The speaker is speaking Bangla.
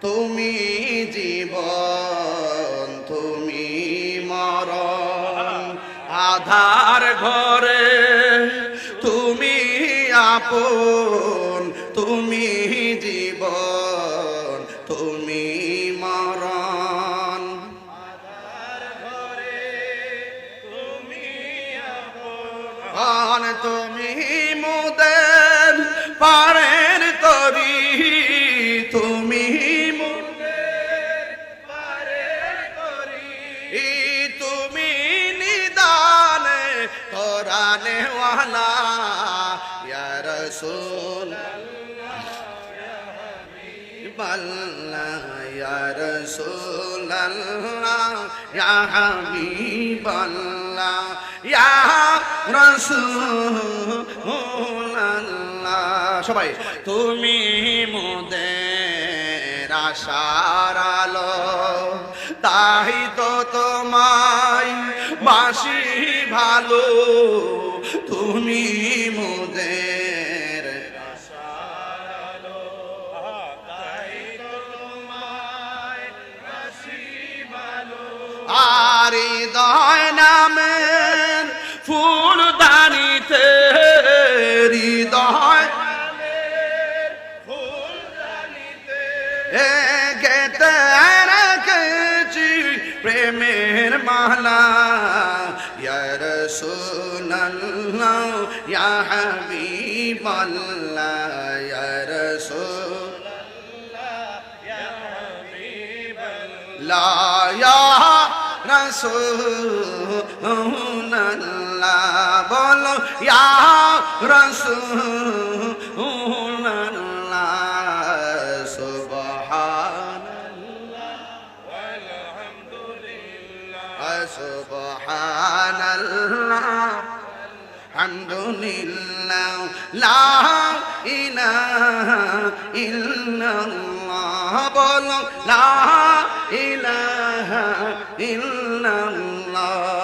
তুমি জীবন তুমি মরণ আধার ঘরে তুমি আপন তুমি জীবন তুমি মরণ আধার ঘরে তুমি আপন তুমি মুদের পারের তরি তুমি মুদের পারের তরি তুমি নিদানে কোরআনে ওয়ালা ইয়া রাসূল আল্লাহ ইয়া রাসূল আল্লাহ ইয়া হাবিবাল্লাহ ইয়া রাসূল আল্লাহ সবাই তুমি মোদের আশার আলো তাই তো তোমায় বাসি ভালো তুমি মোদের আশার আলো তাই তো তোমায় বাসি ভালো আর হৃদয় নামের ফুলদানিতে হৃদয় গেতে রেখেছি প্রেমের মালা ইয়া রাসূলুল্লাহ ইয়া হাবিবাল্লাহ ইয়া রাসূলুল্লাহ ইয়া হাবিবাল্লাহ ইয়া রাসূলুল্লাহ বলো ইয়া রাসূলুল্লাহ সুবহানাল্লাহ আলহামদুলিল্লাহ লা ইলাহা ইল্লাল্লাহ বলো লা ইলাহা ইল্লাল্লাহ